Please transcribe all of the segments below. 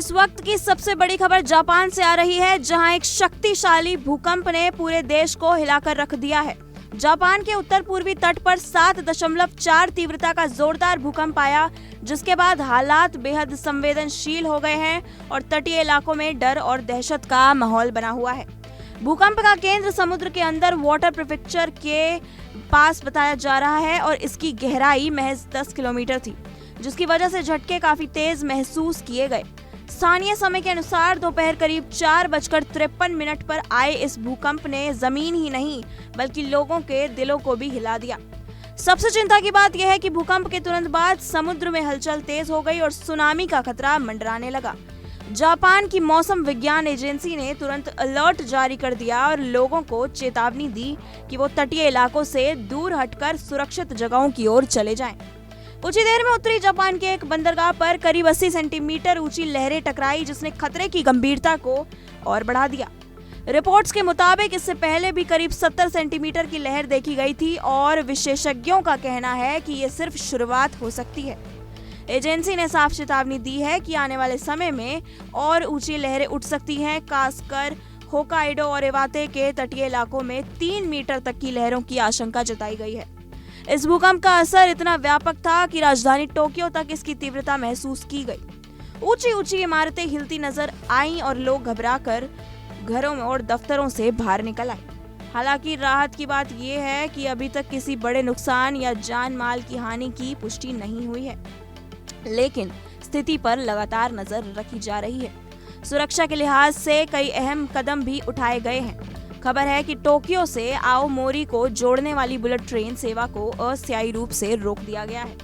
इस वक्त की सबसे बड़ी खबर जापान से आ रही है, जहां एक शक्तिशाली भूकंप ने पूरे देश को हिलाकर रख दिया है। जापान के उत्तर पूर्वी तट पर 7.4 तीव्रता का जोरदार भूकंप आया, जिसके बाद हालात बेहद संवेदनशील हो गए हैं और तटीय इलाकों में डर और दहशत का माहौल बना हुआ है। भूकंप का केंद्र समुद्र के अंदर वाटर प्रीफेक्चर के पास बताया जा रहा है और इसकी गहराई महज 10 किलोमीटर थी, जिसकी वजह से झटके काफी तेज महसूस किए गए। स्थानीय समय के अनुसार दोपहर करीब 4:53 पर आए इस भूकंप ने जमीन ही नहीं बल्कि लोगों के दिलों को भी हिला दिया। सबसे चिंता की बात यह है कि भूकंप के तुरंत बाद समुद्र में हलचल तेज हो गई और सुनामी का खतरा मंडराने लगा। जापान की मौसम विज्ञान एजेंसी ने तुरंत अलर्ट जारी कर दिया और लोगों को चेतावनी दी कि वो तटीय इलाकों से दूर हटकर सुरक्षित जगहों की ओर चले जाएं। कुछ ही देर में उत्तरी जापान के एक बंदरगाह पर करीब 80 सेंटीमीटर ऊंची लहरें टकराई, जिसने खतरे की गंभीरता को और बढ़ा दिया। रिपोर्ट्स के मुताबिक इससे पहले भी करीब 70 सेंटीमीटर की लहर देखी गई थी और विशेषज्ञों का कहना है कि ये सिर्फ शुरुआत हो सकती है। एजेंसी ने साफ चेतावनी दी है कि आने वाले समय में और ऊंची लहरें उठ सकती हैं, खासकर होकाइडो और इवाते के तटीय इलाकों में 3 मीटर तक की लहरों की आशंका जताई गई है। इस भूकंप का असर इतना व्यापक था कि राजधानी टोक्यो तक इसकी तीव्रता महसूस की गई। ऊंची ऊंची इमारतें हिलती नजर आईं और लोग घबराकर घरों में और दफ्तरों से बाहर निकल आए। हालांकि राहत की बात यह है कि अभी तक किसी बड़े नुकसान या जान माल की हानि की पुष्टि नहीं हुई है, लेकिन स्थिति पर लगातार नजर रखी जा रही है। सुरक्षा के लिहाज से कई अहम कदम भी उठाए गए हैं। खबर है कि टोक्यो से आओमोरी को जोड़ने वाली बुलेट ट्रेन सेवा को अस्थायी रूप से रोक दिया गया है,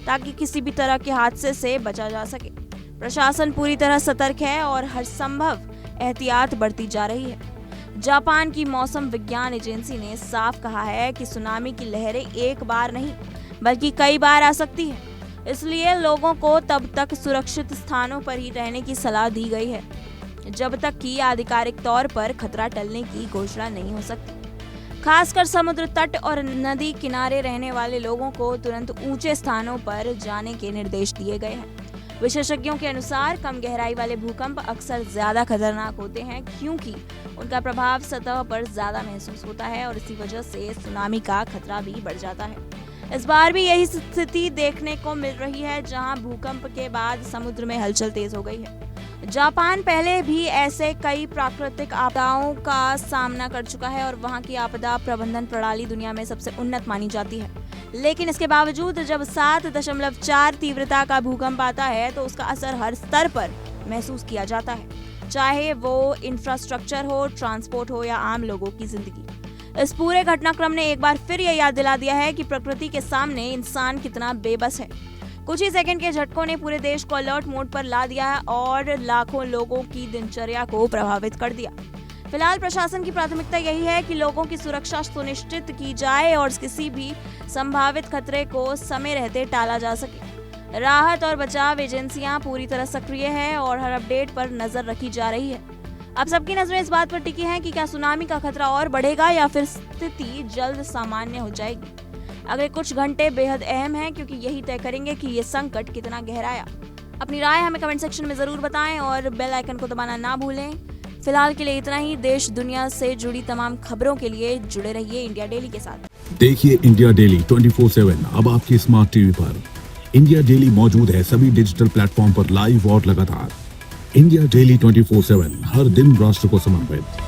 ताकि किसी भी तरह के हादसे से बचा जा सके। प्रशासन पूरी तरह सतर्क है और हर संभव एहतियात बरती जा रही है। जापान की मौसम विज्ञान एजेंसी ने साफ कहा है कि सुनामी की लहरें एक बार नहीं बल्कि कई बार आ सकती है, इसलिए लोगों को तब तक सुरक्षित स्थानों पर ही रहने की सलाह दी गई है जब तक कि आधिकारिक तौर पर खतरा टलने की घोषणा नहीं हो सकती। खासकर समुद्र तट और नदी किनारे रहने वाले लोगों को तुरंत ऊंचे स्थानों पर जाने के निर्देश दिए गए हैं। विशेषज्ञों के अनुसार कम गहराई वाले भूकंप अक्सर ज्यादा खतरनाक होते हैं, क्योंकि उनका प्रभाव सतह पर ज्यादा महसूस होता है और इसी वजह से सुनामी का खतरा भी बढ़ जाता है। इस बार भी यही स्थिति देखने को मिल रही है, जहां भूकंप के बाद समुद्र में हलचल तेज हो गई है। जापान पहले भी ऐसे कई प्राकृतिक आपदाओं का सामना कर चुका है और वहां की आपदा प्रबंधन प्रणाली दुनिया में सबसे उन्नत मानी जाती है, लेकिन इसके बावजूद जब 7.4 तीव्रता का भूकंप आता है तो उसका असर हर स्तर पर महसूस किया जाता है, चाहे वो इंफ्रास्ट्रक्चर हो, ट्रांसपोर्ट हो या आम लोगों की जिंदगी। इस पूरे घटनाक्रम ने एक बार फिर यह याद दिला दिया है कि प्रकृति के सामने इंसान कितना बेबस है। कुछ ही सेकंड के झटकों ने पूरे देश को अलर्ट मोड पर ला दिया है और लाखों लोगों की दिनचर्या को प्रभावित कर दिया। फिलहाल प्रशासन की प्राथमिकता यही है कि लोगों की सुरक्षा सुनिश्चित की जाए और किसी भी संभावित खतरे को समय रहते टाला जा सके। राहत और बचाव एजेंसियां पूरी तरह सक्रिय है और हर अपडेट पर नजर रखी जा रही है। अब सबकी नजरें इस बात पर टिकी हैं कि क्या सुनामी का खतरा और बढ़ेगा या फिर स्थिति जल्द सामान्य हो जाएगी। अगले कुछ घंटे बेहद अहम हैं, क्योंकि यही तय करेंगे कि ये संकट कितना गहराया। अपनी राय हमें कमेंट सेक्शन में जरूर बताएं और बेल आइकन को दबाना ना भूलें। फिलहाल के लिए इतना ही। देश दुनिया से जुड़ी तमाम खबरों के लिए जुड़े रहिए इंडिया डेली के साथ। देखिए इंडिया डेली 24/7 अब आपकी स्मार्ट टीवी पर। इंडिया डेली मौजूद है सभी डिजिटल प्लेटफॉर्म पर लाइव और लगातार। इंडिया डेली 24/7 हर दिन राष्ट्र को समर्पित।